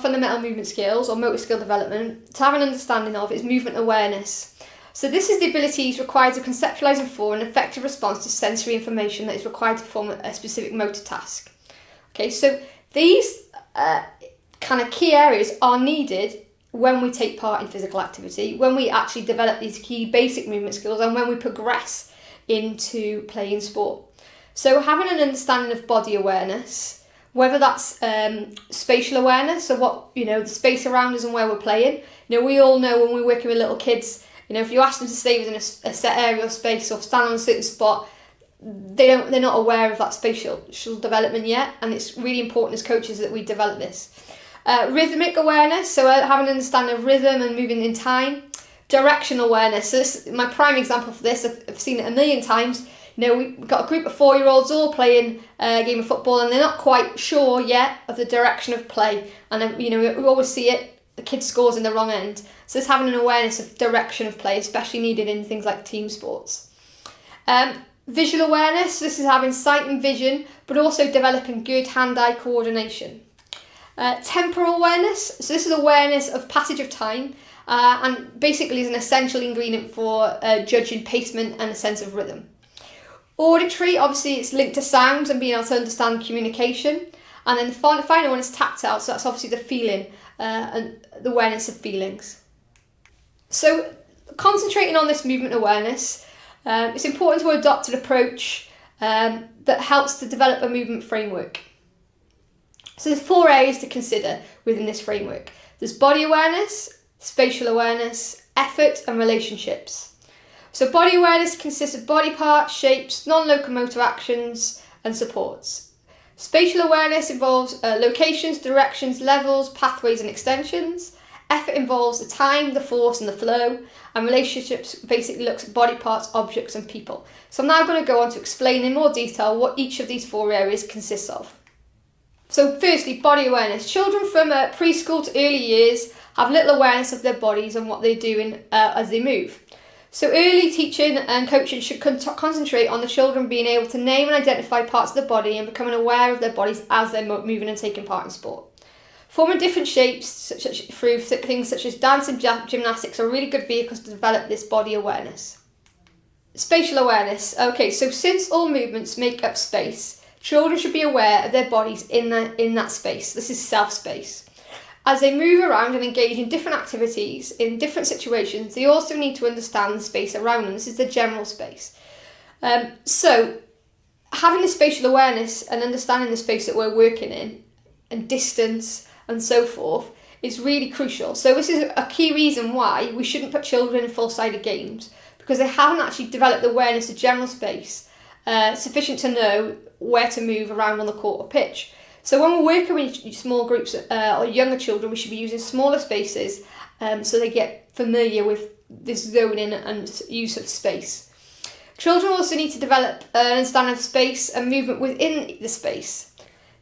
fundamental movement skills or motor skill development to have an understanding of is movement awareness. So this is the abilities required to conceptualise and form an effective response to sensory information that is required to perform a specific motor task. Okay, so these kind of key areas are needed when we take part in physical activity, when we actually develop these key basic movement skills, and when we progress into playing sport. So having an understanding of body awareness, whether that's spatial awareness, so what, the space around us and where we're playing. We all know when we're working with little kids, if you ask them to stay within a set area of space or stand on a certain spot, they're not aware of that spatial development yet, and it's really important as coaches that we develop this. Rhythmic awareness, so having an understanding of rhythm and moving in time. Direction awareness, so this, my prime example for this, I've seen it a million times. We've got a group of 4-year-olds all playing a game of football, and they're not quite sure yet of the direction of play. And we always see it, the kid scores in the wrong end. So it's having an awareness of direction of play, especially needed in things like team sports. Visual awareness, this is having sight and vision, but also developing good hand-eye coordination. Temporal awareness, so this is awareness of passage of time, and basically is an essential ingredient for judging pacement and a sense of rhythm. Auditory, obviously it's linked to sounds and being able to understand communication. And then the final one is tactile, so that's obviously the feeling and the awareness of feelings. So concentrating on this movement awareness, it's important to adopt an approach that helps to develop a movement framework. So there's 4 areas to consider within this framework. There's body awareness, spatial awareness, effort and relationships. So body awareness consists of body parts, shapes, non-locomotor actions and supports. Spatial awareness involves locations, directions, levels, pathways and extensions. Effort involves the time, the force and the flow. And relationships basically looks at body parts, objects and people. So I'm now going to go on to explain in more detail what each of these 4 areas consists of. So firstly, body awareness. Children from preschool to early years have little awareness of their bodies and what they're doing as they move. So early teaching and coaching should concentrate on the children being able to name and identify parts of the body and becoming aware of their bodies as they're moving and taking part in sport. Forming different shapes through things such as dance and gymnastics are really good vehicles to develop this body awareness. Spatial awareness. Okay, so since all movements make up space, children should be aware of their bodies in that space. This is self-space. As they move around and engage in different activities, in different situations, they also need to understand the space around them. This is the general space. So having the spatial awareness and understanding the space that we're working in, and distance and so forth, is really crucial. So this is a key reason why we shouldn't put children in full-sided games, because they haven't actually developed the awareness of general space sufficient to know where to move around on the court or pitch. So when we're working with small groups or younger children, we should be using smaller spaces so they get familiar with this zoning and use of space. Children also need to develop an understanding of space and movement within the space.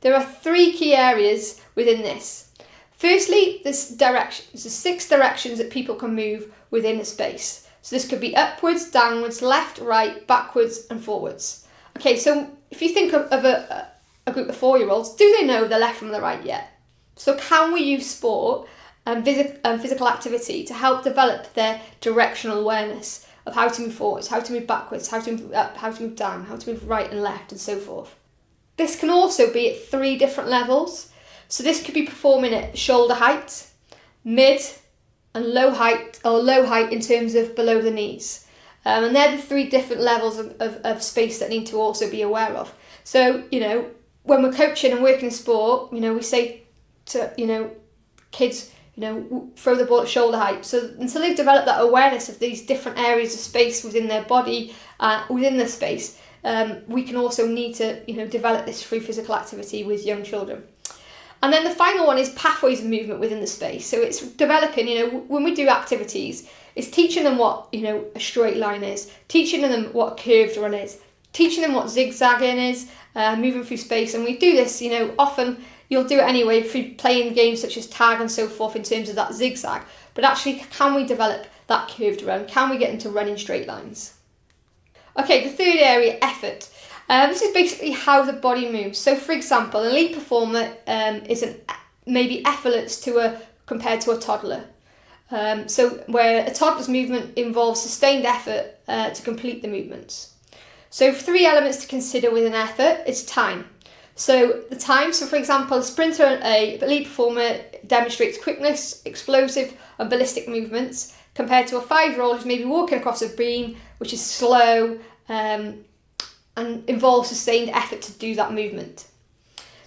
There are 3 key areas within this. Firstly, there's directions. There's 6 directions that people can move within the space. So this could be upwards, downwards, left, right, backwards and forwards. Okay, so if you think of a group of 4-year-olds, do they know the left from the right yet? So can we use sport and physical activity to help develop their directional awareness of how to move forwards, how to move backwards, how to move up, how to move down, how to move right and left and so forth. This can also be at 3 different levels. So this could be performing at shoulder height, mid and low height, or low height in terms of below the knees. And they're the 3 different levels of space that need to also be aware of. So, when we're coaching and working in sport, we say to, kids, throw the ball at shoulder height. So until they've developed that awareness of these different areas of space within their body, within the space, we can also need to, develop this through physical activity with young children. And then the final one is pathways of movement within the space. So it's developing, when we do activities, it's teaching them what, a straight line is, teaching them what a curved run is, teaching them what zigzagging is, moving through space. And we do this, often you'll do it anyway through playing games such as tag and so forth in terms of that zigzag. But actually, can we develop that curved run? Can we get them to run in straight lines? Okay, the 3rd area, effort. This is basically how the body moves. So for example, an elite performer is an maybe effortless compared to a toddler. So where a toddler's movement involves sustained effort to complete the movements. So 3 elements to consider with an effort is time. So the time, so for example, a sprinter and a elite performer demonstrates quickness, explosive and ballistic movements compared to a 5-year-old who's maybe walking across a beam, which is slow and involves sustained effort to do that movement.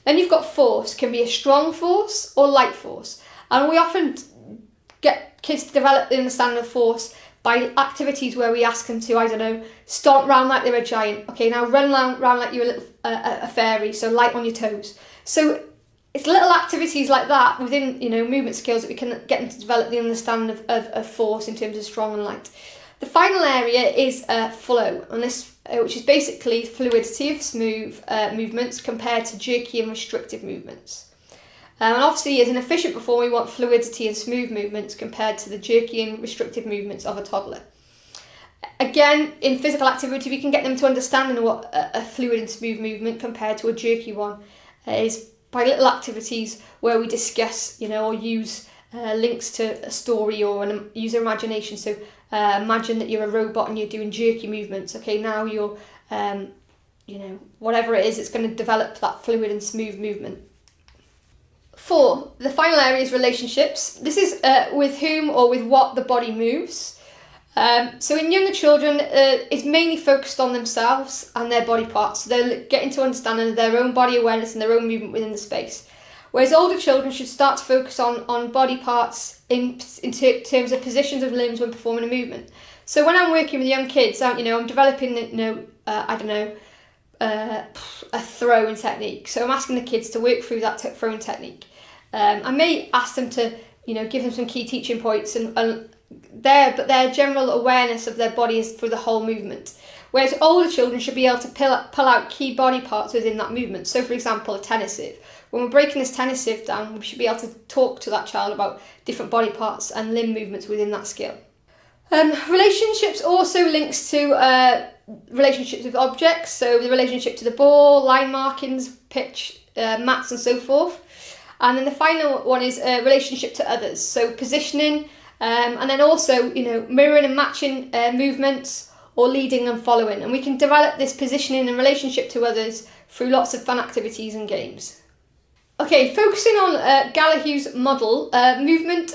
Then you've got force, can be a strong force or light force. And we often get kids to develop the understanding of force by activities where we ask them to, I don't know, stomp round like they're a giant. Okay, now run round like you're a fairy, so light on your toes. So it's little activities like that within, movement skills that we can get them to develop the understanding of force in terms of strong and light. The final area is flow, and this, which is basically fluidity of smooth movements compared to jerky and restrictive movements. And obviously, as an efficient performer, we want fluidity and smooth movements compared to the jerky and restrictive movements of a toddler. Again, in physical activity, we can get them to understand what a fluid and smooth movement compared to a jerky one is by little activities where we discuss, or use links to a story or use their imagination. So imagine that you're a robot and you're doing jerky movements. Okay, now you're, whatever it is, it's going to develop that fluid and smooth movement. 4, the final area is relationships. This is with whom or with what the body moves. So in younger children, it's mainly focused on themselves and their body parts. So they're getting to understanding their own body awareness and their own movement within the space. Whereas older children should start to focus on body parts in terms of positions of limbs when performing a movement. So when I'm working with young kids, I'm developing, a throwing technique. So I'm asking the kids to work through that throwing technique. I may ask them to, give them some key teaching points but their general awareness of their body is through the whole movement. Whereas older children should be able to pull out key body parts within that movement. So for example, a tennis serve. When we're breaking this tennis serve down, we should be able to talk to that child about different body parts and limb movements within that skill. Relationships also links to relationships with objects, so the relationship to the ball, line markings, pitch, mats and so forth. And then the final one is relationship to others, so positioning, and then also mirroring and matching movements or leading and following. And we can develop this positioning and relationship to others through lots of fun activities and games. Okay, focusing on Gallagher's model, movement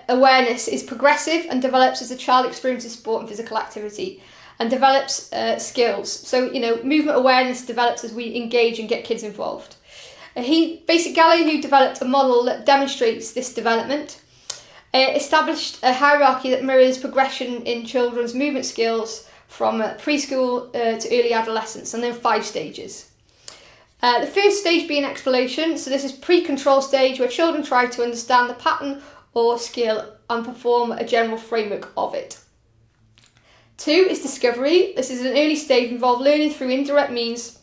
awareness is progressive and develops as the child experiences sport and physical activity and develops skills. So, movement awareness develops as we engage and get kids involved. Gallagher developed a model that demonstrates this development, established a hierarchy that mirrors progression in children's movement skills from preschool to early adolescence, and then 5 stages. The first stage being exploration, so this is pre-control stage where children try to understand the pattern or skill and perform a general framework of it. 2 is discovery. This is an early stage involved learning through indirect means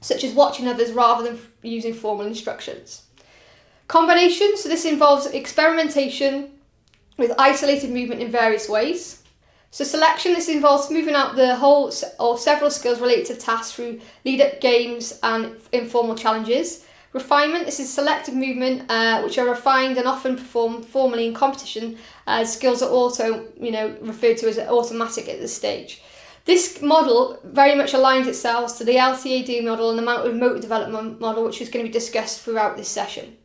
such as watching others rather than using formal instructions. Combination, so this involves experimentation with isolated movement in various ways. So selection, this involves moving out the whole or several skills related to tasks through lead-up games and informal challenges. Refinement, this is selective movement which are refined and often performed formally in competition, as skills are also referred to as automatic at this stage. This model very much aligns itself to the LCAD model and the motor development model, which is going to be discussed throughout this session.